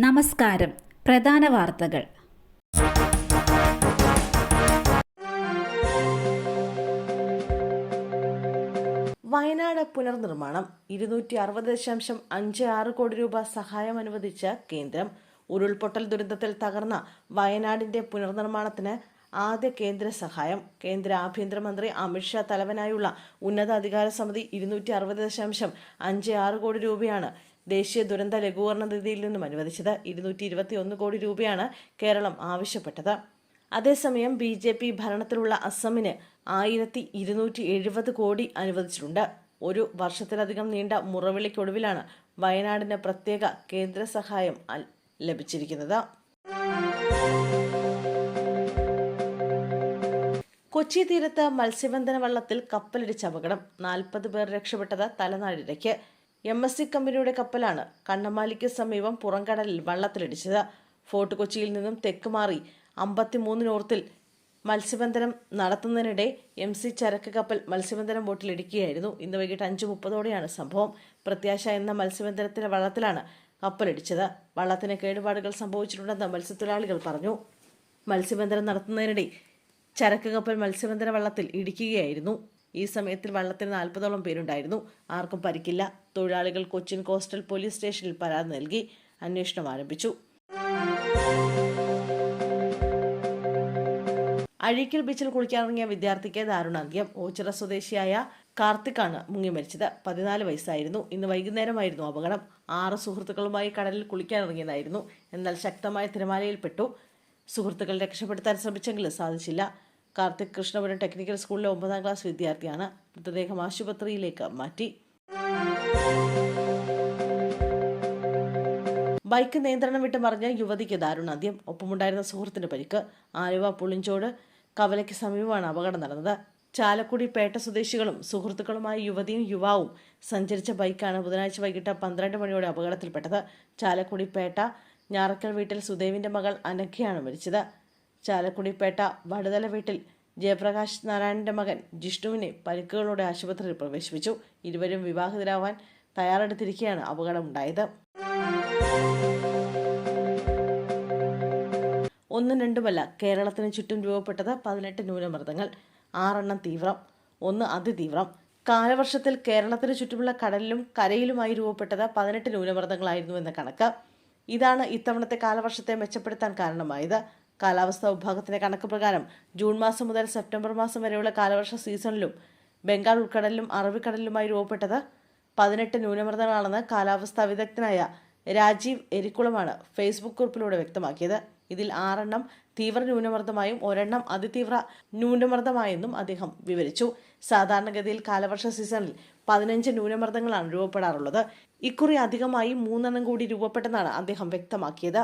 നമസ്കാരം. പ്രധാന വാർത്തകൾ. വയനാട് പുനർനിർമ്മാണം 260.56 കോടി രൂപ സഹായം അനുവദിച്ച കേന്ദ്രം. ഉരുൾപൊട്ടൽ ദുരന്തത്തിൽ തകർന്ന വയനാടിന്റെ പുനർനിർമ്മാണത്തിന് ആദ്യ കേന്ദ്ര സഹായം. കേന്ദ്ര ആഭ്യന്തരമന്ത്രി അമിത്ഷാ തലവനായുള്ള ഉന്നതാധികാര സമിതി 260.56 കോടി രൂപയാണ് ദേശീയ ദുരന്ത ലഘൂകരണ നിധിയിൽ നിന്നും അനുവദിച്ചത്. 221 കോടി രൂപയാണ് കേരളം ആവശ്യപ്പെട്ടത്. അതേസമയം BJP ഭരണത്തിലുള്ള അസമിന് 1270 കോടി അനുവദിച്ചിട്ടുണ്ട്. ഒരു വർഷത്തിലധികം നീണ്ട മുറവിളിക്കൊടുവിലാണ് വയനാടിന് പ്രത്യേക കേന്ദ്ര സഹായം ലഭിച്ചിരിക്കുന്നത്. കൊച്ചി തീരത്ത് മത്സ്യബന്ധന വള്ളത്തിൽ കപ്പലിടിച്ച് അപകടം. 40 പേർ രക്ഷപ്പെട്ടത് തലനാരിഴയ്ക്ക്. MSC കമ്പനിയുടെ കപ്പലാണ് കണ്ണമാലിക്ക് സമീപം പുറംകടലിൽ വള്ളത്തിലിടിച്ചത്. ഫോർട്ട് കൊച്ചിയിൽ നിന്നും തെക്ക് മാറി 53 നോർത്തിൽ മത്സ്യബന്ധനം നടത്തുന്നതിനിടെ MC ചരക്ക് കപ്പൽ മത്സ്യബന്ധന ബോട്ടിൽ ഇടിക്കുകയായിരുന്നു. ഇന്ന് വൈകിട്ട് 5:30 സംഭവം. പ്രത്യാശ എന്ന മത്സ്യബന്ധനത്തിന്റെ വള്ളത്തിലാണ് കപ്പലിടിച്ചത്. വള്ളത്തിന് കേടുപാടുകൾ സംഭവിച്ചിട്ടുണ്ടെന്ന് മത്സ്യത്തൊഴിലാളികൾ പറഞ്ഞു. മത്സ്യബന്ധനം നടത്തുന്നതിനിടെ ചരക്ക് കപ്പൽ മത്സ്യബന്ധന വള്ളത്തിൽ ഇടിക്കുകയായിരുന്നു. ഈ സമയത്തിൽ വള്ളത്തിൽ 40ഓളം പേരുണ്ടായിരുന്നു. ആർക്കും പരിക്കില്ല. തൊഴിലാളികൾ കൊച്ചിൻ കോസ്റ്റൽ പോലീസ് സ്റ്റേഷനിൽ പരാതി നൽകി. അന്വേഷണം ആരംഭിച്ചു. അഴീക്കൽ ബീച്ചിൽ കുളിക്കാനിറങ്ങിയ വിദ്യാർത്ഥിക്ക് ദാരുണാന്ത്യം. ഓച്ചിറ സ്വദേശിയായ കാർത്തിക്കാണ് മുങ്ങി മരിച്ചത്. 14 വയസ്സായിരുന്നു. ഇന്ന് വൈകുന്നേരമായിരുന്നു അപകടം. 6 സുഹൃത്തുക്കളുമായി കടലിൽ കുളിക്കാനിറങ്ങിയതായിരുന്നു. എന്നാൽ ശക്തമായ തിരമാലയിൽപ്പെട്ടു. സുഹൃത്തുക്കൾ രക്ഷപ്പെടുത്താൻ ശ്രമിച്ചെങ്കിലും സാധിച്ചില്ല. കാർത്തിക് കൃഷ്ണപുരം ടെക്നിക്കൽ സ്കൂളിലെ 9ാം ക്ലാസ് വിദ്യാർത്ഥിയാണ്. മൃതദേഹം ആശുപത്രിയിലേക്ക് മാറ്റി. ബൈക്ക് നിയന്ത്രണം വിട്ട് മറിഞ്ഞ യുവതിക്ക് ദാരുണാന്ത്യം. ഒപ്പമുണ്ടായിരുന്ന സുഹൃത്തിന് പരിക്ക്. ആലുവ പുളിഞ്ചോട് കവലയ്ക്ക് സമീപമാണ് അപകടം നടന്നത്. ചാലക്കുടി പേട്ട സ്വദേശികളും സുഹൃത്തുക്കളുമായ യുവതിയും യുവാവും സഞ്ചരിച്ച ബൈക്കാണ് ബുധനാഴ്ച വൈകിട്ട് 12 മണിയോടെ അപകടത്തിൽപ്പെട്ടത്. ചാലക്കുടി പേട്ട ഞാറക്കൽ വീട്ടിൽ സുദേവിന്റെ മകൾ അനഘയാണ് മരിച്ചത്. ചാലക്കുടിപ്പേട്ട വടുതല വീട്ടിൽ ജയപ്രകാശ് നാരായണന്റെ മകൻ ജിഷ്ണുവിനെ പരിക്കുകളോടെ ആശുപത്രിയിൽ പ്രവേശിപ്പിച്ചു. ഇരുവരും വിവാഹിതരാവാൻ തയ്യാറെടുത്തിരിക്കെയാണ് അപകടമുണ്ടായത്. 1-2മല്ല, കേരളത്തിന് ചുറ്റും രൂപപ്പെട്ടത് 18 ന്യൂനമർദ്ദങ്ങൾ. 6 തീവ്രം, 1 അതിതീവ്രം. കാലവർഷത്തിൽ കേരളത്തിന് ചുറ്റുമുള്ള കടലിലും കരയിലുമായി രൂപപ്പെട്ടത് 18 ന്യൂനമർദ്ദങ്ങളായിരുന്നുവെന്ന കണക്ക്. ഇതാണ് ഇത്തവണത്തെ കാലവർഷത്തെ മെച്ചപ്പെടുത്താൻ കാരണമായത്. കാലാവസ്ഥാ വിഭാഗത്തിന്റെ കണക്ക് പ്രകാരം ജൂൺ മാസം മുതൽ സെപ്റ്റംബർ മാസം വരെയുള്ള കാലവർഷ സീസണിലും ബംഗാൾ ഉൾക്കടലിലും അറബിക്കടലിലുമായി രൂപപ്പെട്ടത് 18 ന്യൂനമർദ്ദങ്ങളാണെന്ന് കാലാവസ്ഥാ വിദഗ്ധനായ രാജീവ് എരിക്കുളമാണ് ഫേസ്ബുക്ക് കുറിപ്പിലൂടെ വ്യക്തമാക്കിയത്. ഇതിൽ 6 തീവ്ര ന്യൂനമർദ്ദമായും 1 അതിതീവ്ര ന്യൂനമർദ്ദമായെന്നും അദ്ദേഹം വിവരിച്ചു. സാധാരണഗതിയിൽ കാലവർഷ സീസണിൽ 15 ന്യൂനമർദ്ദങ്ങളാണ് രൂപപ്പെടാറുള്ളത്. ഇക്കുറി അധികമായി 3 കൂടി രൂപപ്പെട്ടെന്നാണ് അദ്ദേഹം വ്യക്തമാക്കിയത്.